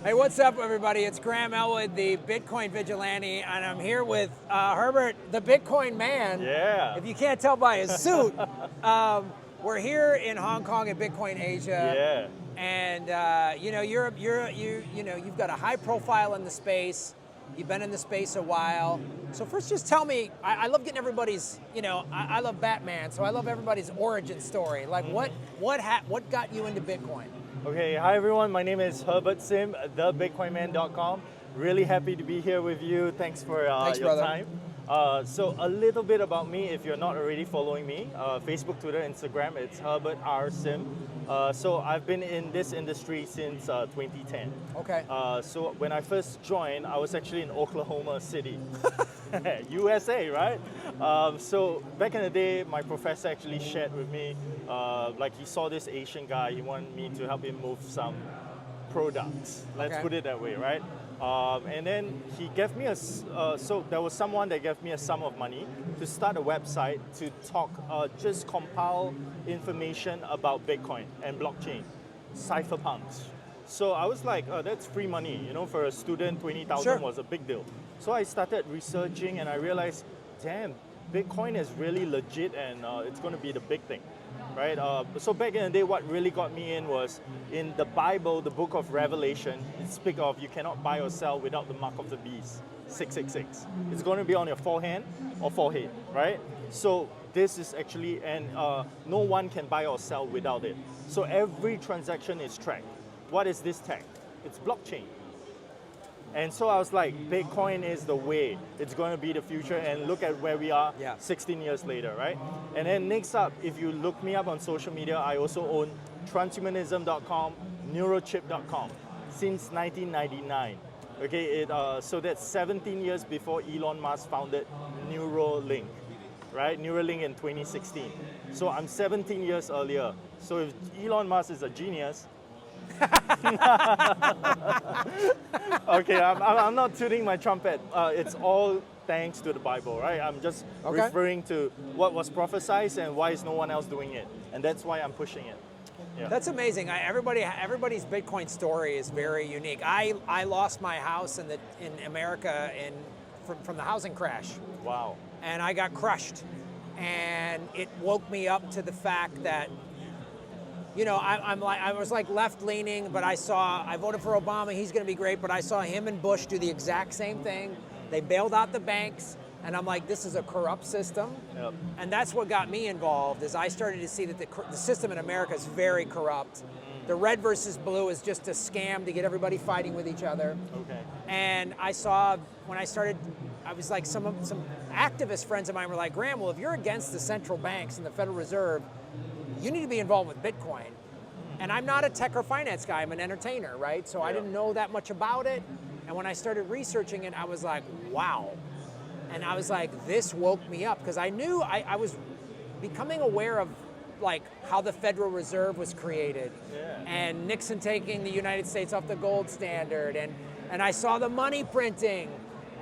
Hey, what's up, everybody? It's Graham Elwood, the Bitcoin vigilante, and I'm here with Herbert, the Bitcoin man. Yeah. If you can't tell by his suit, we're here in Hong Kong at Bitcoin Asia. Yeah. And you've got a high profile in the space. You've been in the space a while. So first, just tell me. I love getting everybody's. I love Batman, so I love everybody's origin story. Like, what got you into Bitcoin? Okay, hi everyone. My name is Herbert Sim, thebitcoinman.com. Really happy to be here with you. Thanks for Thanks, your brother. time. So a little bit about me, if you're not already following me, Facebook, Twitter, Instagram, it's Herbert R. Sim. So I've been in this industry since 2010. Okay. So when I first joined, I was actually in Oklahoma City, USA, right? So back in the day, my professor actually shared with me, like he saw this Asian guy, he wanted me to help him move some products. Let's put it that way, right? And then he gave me so there was someone that gave me a sum of money to start a website to talk, just compile information about Bitcoin and blockchain, cypherpunks. So I was like, that's free money, for a student, 20,000 Sure. was a big deal. So I started researching and I realized, damn, Bitcoin is really legit and it's going to be the big thing. Right? So back in the day, what really got me in was in the Bible, the book of Revelation, it speaks of you cannot buy or sell without the mark of the beast, 666. It's going to be on your forehand or forehead, right? So this is actually, and no one can buy or sell without it. So every transaction is tracked. What is this tag? It's blockchain. And so I was like, Bitcoin is the way. It's going to be the future. And look at where we are 16 years later, right? And then next up, if you look me up on social media, I also own transhumanism.com, neurochip.com since 1999. Okay, so that's 17 years before Elon Musk founded Neuralink, right? Neuralink in 2016. So I'm 17 years earlier. So if Elon Musk is a genius, okay, I'm not tooting my trumpet. It's all thanks to the Bible, right? I'm just referring to what was prophesied and why is no one else doing it, and that's why I'm pushing it. Yeah. That's amazing. Everybody's Bitcoin story is very unique. I lost my house in America from the housing crash. Wow. And I got crushed, and it woke me up to the fact that, I was like left leaning, but I voted for Obama, he's gonna be great, but I saw him and Bush do the exact same thing. They bailed out the banks, and I'm like, this is a corrupt system. Yep. And that's what got me involved, is I started to see that the system in America is very corrupt. The red versus blue is just a scam to get everybody fighting with each other. Okay. And I saw, when I started, I was like, some activist friends of mine were like, Graham, well, if you're against the central banks and the Federal Reserve, you need to be involved with Bitcoin. And I'm not a tech or finance guy, I'm an entertainer, right? So I didn't know that much about it. And when I started researching it, I was like, wow. And I was like, this woke me up, because I knew I was becoming aware of like how the Federal Reserve was created, and Nixon taking the United States off the gold standard, and I saw the money printing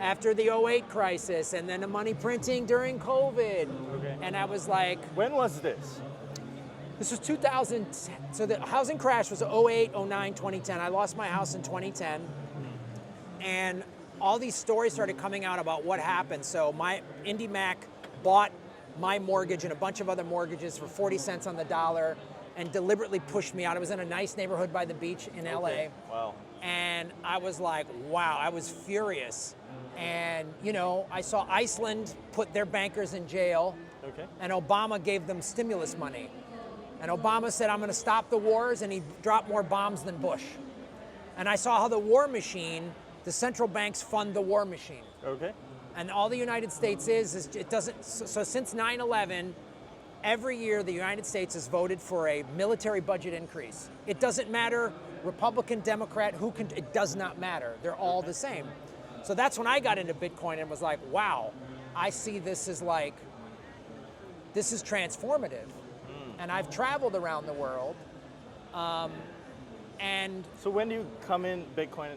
after the 2008 crisis, and then the money printing during COVID. Okay. And I was like, when was this? This was 2000, so the housing crash was 2008, 2009, 2010. I lost my house in 2010, and all these stories started coming out about what happened. So my IndyMac bought my mortgage and a bunch of other mortgages for 40 cents on the dollar and deliberately pushed me out. I was in a nice neighborhood by the beach in LA. Wow. And I was like, wow, I was furious. And I saw Iceland put their bankers in jail, and Obama gave them stimulus money. And Obama said, I'm going to stop the wars, and he dropped more bombs than Bush. And I saw how the war machine, the central banks fund the war machine. Okay. And all the United States is it doesn't, so since 9/11, every year the United States has voted for a military budget increase. It doesn't matter, Republican, Democrat, it does not matter. They're all the same. So that's when I got into Bitcoin and was like, wow, I see this as like, this is transformative. And I've traveled around the world. And so when do you come in Bitcoin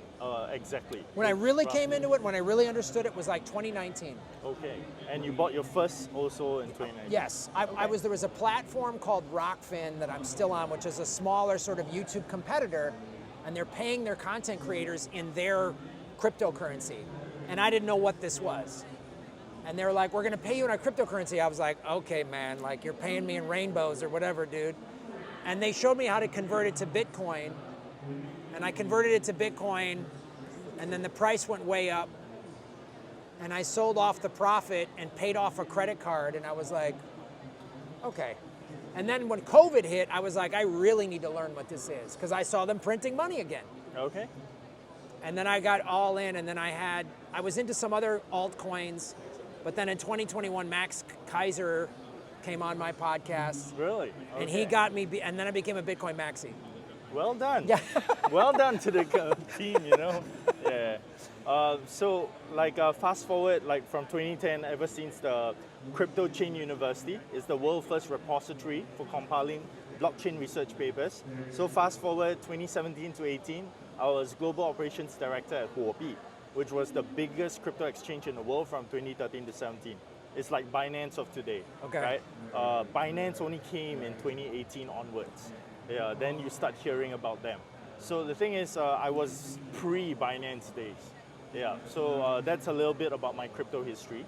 exactly? When I really came into it, when I really understood it, was like 2019. Okay, and you bought your first also in 2019? Yes, there was a platform called Rockfin that I'm still on, which is a smaller sort of YouTube competitor. and they're paying their content creators in their cryptocurrency. And I didn't know what this was. And they were like, we're gonna pay you in our cryptocurrency. I was like, okay, man, like you're paying me in rainbows or whatever, dude. And they showed me how to convert it to Bitcoin. And I converted it to Bitcoin, and then the price went way up. And I sold off the profit and paid off a credit card, and I was like, okay. And then when COVID hit, I was like, I really need to learn what this is, because I saw them printing money again. Okay. And then I got all in, and then I was into some other altcoins, but then in 2021, Max Kaiser came on my podcast. Really? Okay. And he got me, and then I became a Bitcoin maxi. Well done. Yeah. Well done to the team, you know. Yeah. So, fast forward, from 2010, ever since the Crypto Chain University is the world's first repository for compiling blockchain research papers. So fast forward 2017 to 18, I was Global Operations Director at Huobi, which was the biggest crypto exchange in the world from 2013 to 17. It's like Binance of today, okay. right? Binance only came in 2018 onwards. Yeah, then you start hearing about them. So the thing is, I was pre-Binance days. Yeah, so that's a little bit about my crypto history.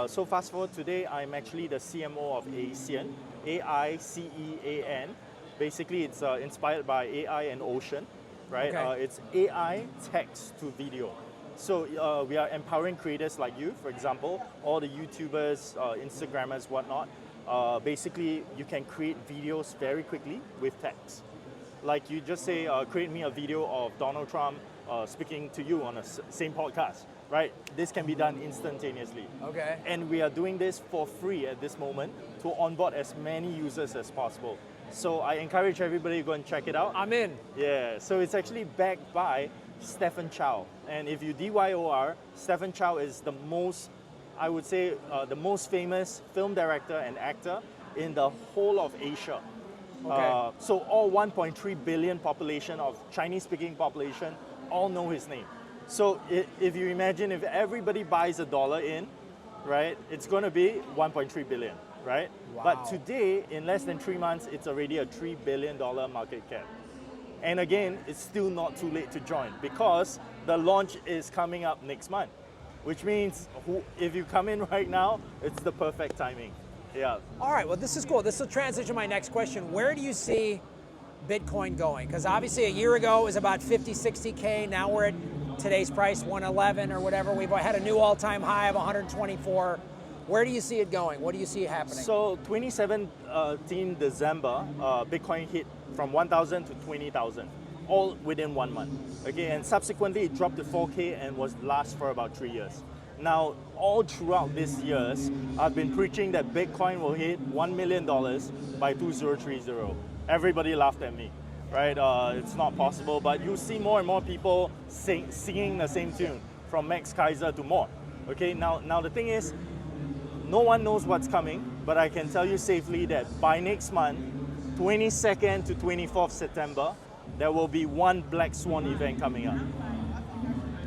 So fast forward today, I'm actually the CMO of AICEAN, AICEAN. Basically, it's inspired by AI and Ocean, right? Okay. It's AI text to video. So we are empowering creators like you, for example, all the YouTubers, Instagrammers, whatnot. Basically, you can create videos very quickly with text. Like you just say, create me a video of Donald Trump speaking to you on the same podcast, right? This can be done instantaneously. Okay. And we are doing this for free at this moment to onboard as many users as possible. So I encourage everybody to go and check it out. I'm in. Yeah, so it's actually backed by Stephen Chow. And if you DYOR, Stephen Chow is the most, I would say, the most famous film director and actor in the whole of Asia. Okay. So all 1.3 billion population of Chinese-speaking population all know his name. So if you imagine if everybody buys $1 in, right, it's going to be 1.3 billion, right? Wow. But today, in less than 3 months, it's already a $3 billion market cap. And again, it's still not too late to join because the launch is coming up next month, which means if you come in right now, it's the perfect timing. Yeah. All right, well, this is cool. This will transition to my next question. Where do you see Bitcoin going? Because obviously a year ago it was about 50, 60K. Now we're at today's price, 111 or whatever. We've had a new all-time high of 124. Where do you see it going? What do you see happening? So 2017 December, Bitcoin hit from 1,000 to 20,000, all within 1 month. Okay, and subsequently it dropped to 4K and was last for about 3 years. Now, all throughout these years, I've been preaching that Bitcoin will hit $1 million by 2030. Everybody laughed at me, right? It's not possible, but you see more and more people singing the same tune, from Max Kaiser to more. Okay, now the thing is, no one knows what's coming, but I can tell you safely that by next month, 22nd to 24th September, there will be one Black Swan event coming up.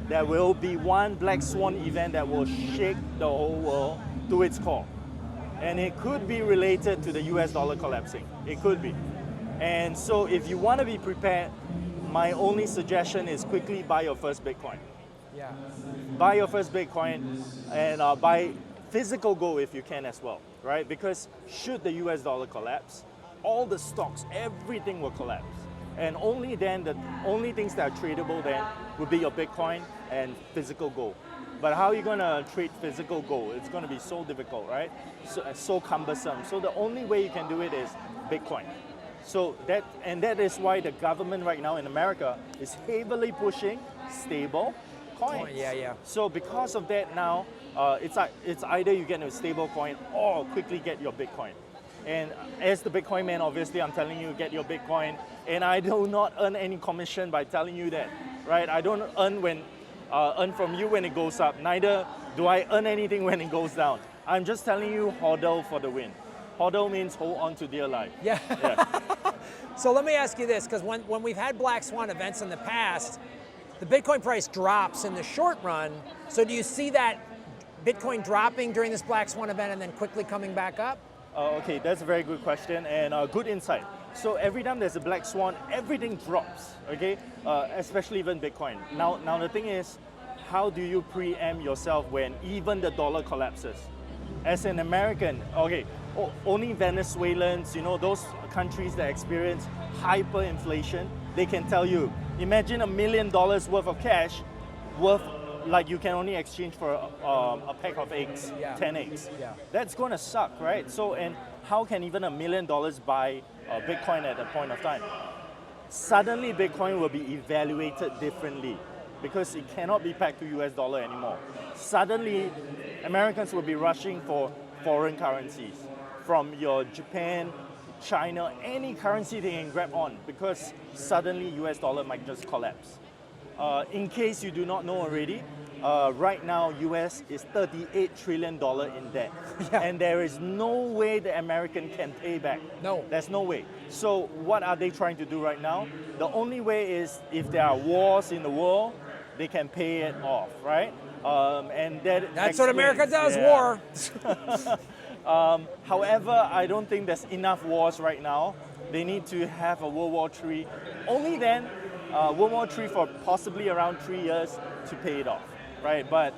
There will be one Black Swan event that will shake the whole world to its core. And it could be related to the US dollar collapsing. It could be. And so if you want to be prepared, my only suggestion is quickly buy your first Bitcoin. Yeah. Buy your first Bitcoin and buy physical gold if you can as well, right? Because should the US dollar collapse, all the stocks, everything will collapse. And only then, the only things that are tradable then would be your Bitcoin and physical gold. But how are you going to trade physical gold? It's going to be so difficult, right? So cumbersome. So the only way you can do it is Bitcoin. So that is why the government right now in America is heavily pushing stable coins. Yeah. So because of that now, it's either you get a stable coin or quickly get your Bitcoin. And as the Bitcoin man, obviously, I'm telling you, get your Bitcoin. And I do not earn any commission by telling you that, right? I don't earn from you when it goes up. Neither do I earn anything when it goes down. I'm just telling you, hodl for the win. Hodl means hold on to dear life. Yeah. So let me ask you this, because when we've had Black Swan events in the past, the Bitcoin price drops in the short run. So do you see that Bitcoin dropping during this Black Swan event and then quickly coming back up? Okay, that's a very good question and good insight. So every time there's a black swan, everything drops, okay? Especially even Bitcoin. Now the thing is, how do you preempt yourself when even the dollar collapses? As an American, okay, only Venezuelans, those countries that experience hyperinflation, they can tell you, imagine $1 million worth of cash, like you can only exchange for a pack of eggs, 10 eggs. Yeah. That's gonna suck, right? So, and how can even $1 million buy Bitcoin at a point of time? Suddenly Bitcoin will be evaluated differently because it cannot be pegged to US dollar anymore. Suddenly, Americans will be rushing for foreign currencies from your Japan, China, any currency they can grab on because suddenly US dollar might just collapse. In case you do not know already, right now US is $38 trillion in debt. Yeah. And there is no way the American can pay back. No. There's no way. So what are they trying to do right now? The only way is if there are wars in the world, they can pay it off, right? And that's what America does, yeah. war. However, I don't think there's enough wars right now. They need to have a World War III. Only then, World War III for possibly around 3 years to pay it off, right? But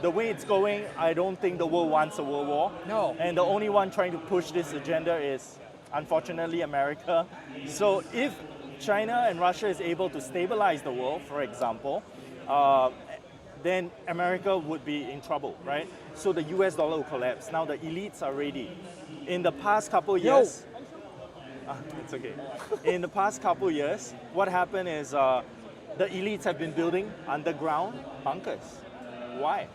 the way it's going, I don't think the world wants a world war. No. And the only one trying to push this agenda is, unfortunately, America. So if China and Russia is able to stabilize the world, for example, then America would be in trouble, right? So the US dollar will collapse. Now the elites are ready. In the past couple years, it's okay. In the past couple years, what happened is the elites have been building underground bunkers. Why?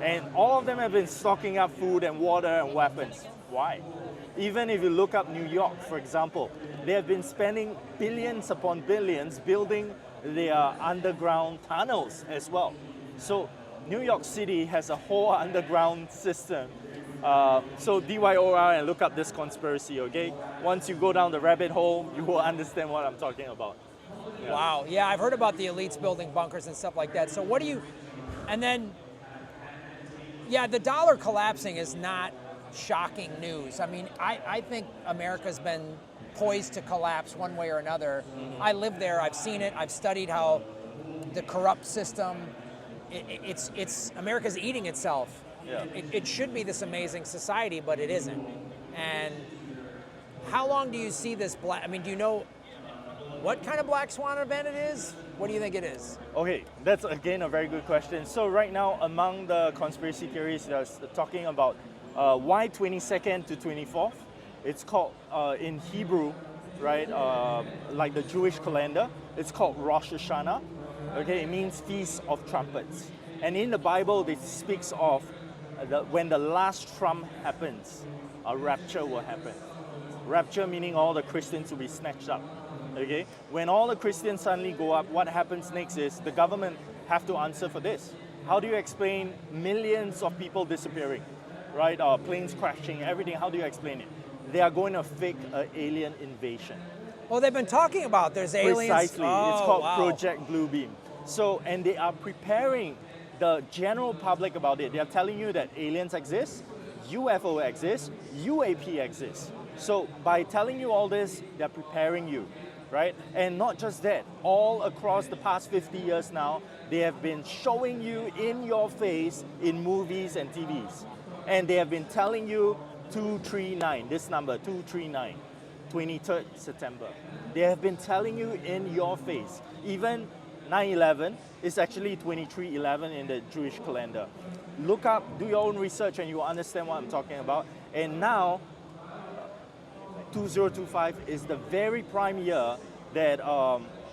And all of them have been stocking up food and water and weapons. Why? Even if you look up New York, for example, they have been spending billions upon billions building their underground tunnels as well. So New York City has a whole underground system. So DYOR and look up this conspiracy, okay? Once you go down the rabbit hole, you will understand what I'm talking about. Yeah. Wow. Yeah, I've heard about the elites building bunkers and stuff like that. So what do you, and then, yeah, the dollar collapsing is not shocking news. I mean, I think America's been poised to collapse one way or another. Mm-hmm. I live there, I've seen it, I've studied how the corrupt system, it's America's eating itself. Yeah. It should be this amazing society, but it isn't. And how long do you see this do you know what kind of black swan event it is? What do you think it is? Okay, that's again a very good question. So right now, among the conspiracy theories, there's talking about why 22nd to 24th. It's called, in Hebrew, right, like the Jewish calendar, it's called Rosh Hashanah. Okay, it means Feast of Trumpets. And in the Bible, it speaks of when the last trump happens, a rapture will happen. Rapture meaning all the Christians will be snatched up. Okay, when all the Christians suddenly go up, what happens next is the government have to answer for this. How do you explain millions of people disappearing, right? Planes crashing, everything. How do you explain it? They are going to fake an alien invasion. Well, they've been talking about there's aliens. Precisely. Oh, it's called wow. Project Bluebeam. So, and they are preparing the general public about it. They are telling you that aliens exist, UFO exists, UAP exists. So by telling you all this, they're preparing you, right? And not just that, all across the past 50 years now, they have been showing you in your face in movies and TVs. And they have been telling you 239, this number, 239, 23rd September. They have been telling you in your face. Even 9/11 is actually 23/11 in the Jewish calendar. Look up, do your own research, and you will understand what I'm talking about. And now, 2025 is the very prime year that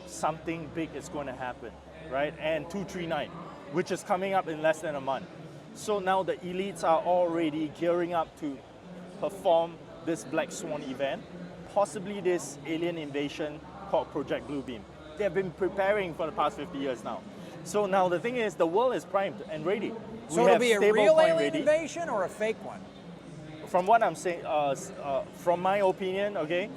something big is going to happen, right? And 239, which is coming up in less than a month. So now the elites are already gearing up to perform this Black Swan event, possibly this alien invasion called Project Bluebeam. They have been preparing for the past 50 years now. So now the thing is, the world is primed and ready. So it'll be a real alien invasion or a fake one? From what I'm saying, from my opinion, okay,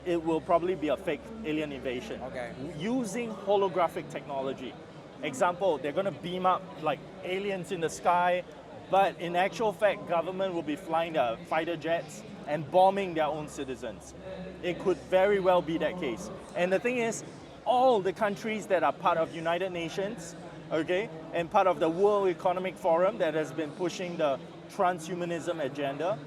it will probably be a fake alien invasion. Okay. Using holographic technology. Example, they're going to beam up like aliens in the sky, But in actual fact, government will be flying their fighter jets and bombing their own citizens. It could very well be that case. And the thing is, all the countries that are part of United Nations, okay, and part of the World Economic Forum that has been pushing the transhumanism agenda,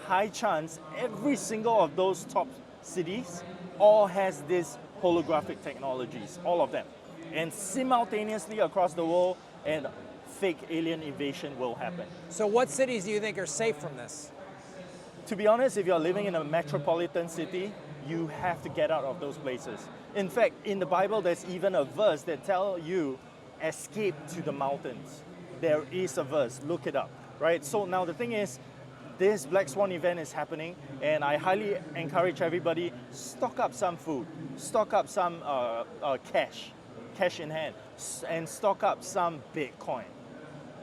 high chance every single of those top cities all has this holographic technologies, all of them. And simultaneously across the world, and fake alien invasion will happen. So what cities do you think are safe from this? To be honest, if you're living in a metropolitan city, you have to get out of those places. In fact, in the Bible, there's even a verse that tells you, escape to the mountains. There is a verse, look it up, right? So now the thing is, this Black Swan event is happening, and I highly encourage everybody, stock up some food, stock up some cash in hand, and stock up some Bitcoin.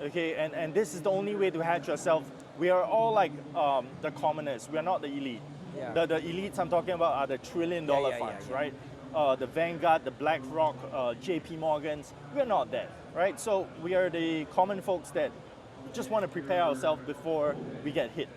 Okay, and this is the only way to hedge yourself. We are all like the commoners. We are not the elite. Yeah. The elites I'm talking about are the $1 trillion funds, right? The Vanguard, the BlackRock, JP Morgans. We're not that, right? So we are the common folks that just want to prepare ourselves before we get hit.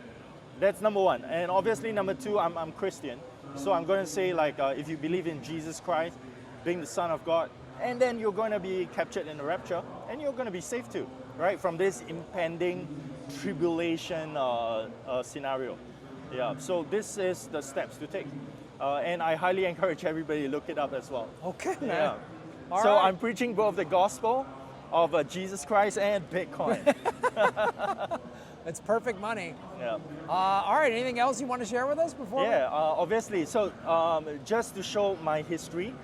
That's number one. And obviously number two, I'm Christian. So I'm going to say like, if you believe in Jesus Christ being the Son of God, and then you're going to be captured in the rapture, and you're going to be safe too, right? From this impending tribulation scenario. Yeah, so this is the steps to take. And I highly encourage everybody to look it up as well. Okay, man. Yeah. All so right. I'm preaching both the gospel of Jesus Christ and Bitcoin. It's perfect money. Yeah. All right, anything else you want to share with us before? Yeah, obviously. So just to show my history,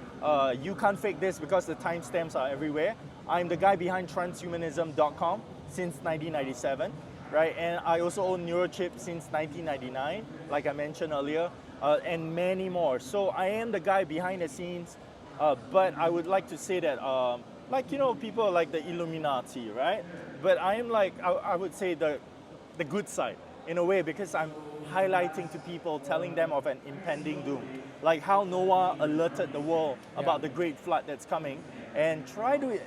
you can't fake this because the timestamps are everywhere. I'm the guy behind transhumanism.com since 1997, right? And I also own Neurochip since 1999, like I mentioned earlier, and many more. So I am the guy behind the scenes, but I would like to say that, like, you know, people are like the Illuminati, right? But I am like, I would say the good side in a way, because I'm highlighting to people, telling them of an impending doom. Like how Noah alerted the world about the great flood that's coming and try to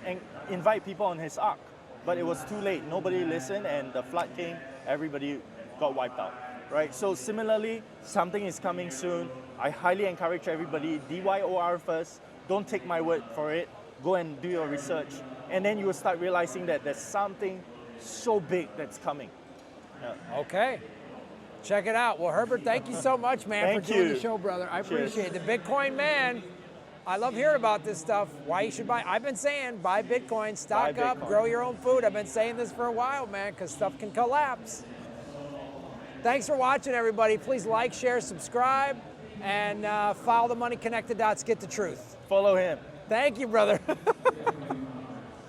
invite people on his ark. But it was too late. Nobody listened and the flood came, everybody got wiped out, right? So similarly, something is coming soon. I highly encourage everybody, DYOR first. Don't take my word for it. Go and do your research. And then you will start realizing that there's something so big that's coming. Yeah. Okay. Check it out. Well, Herbert, thank you so much, man, for doing the show, brother. I appreciate it. The Bitcoin man. I love hearing about this stuff. Why you should buy. I've been saying buy Bitcoin, stock up, grow your own food. I've been saying this for a while, man, because stuff can collapse. Thanks for watching, everybody. Please like, share, subscribe, and follow the Money Connected Dots. Get the truth. Follow him. Thank you, brother.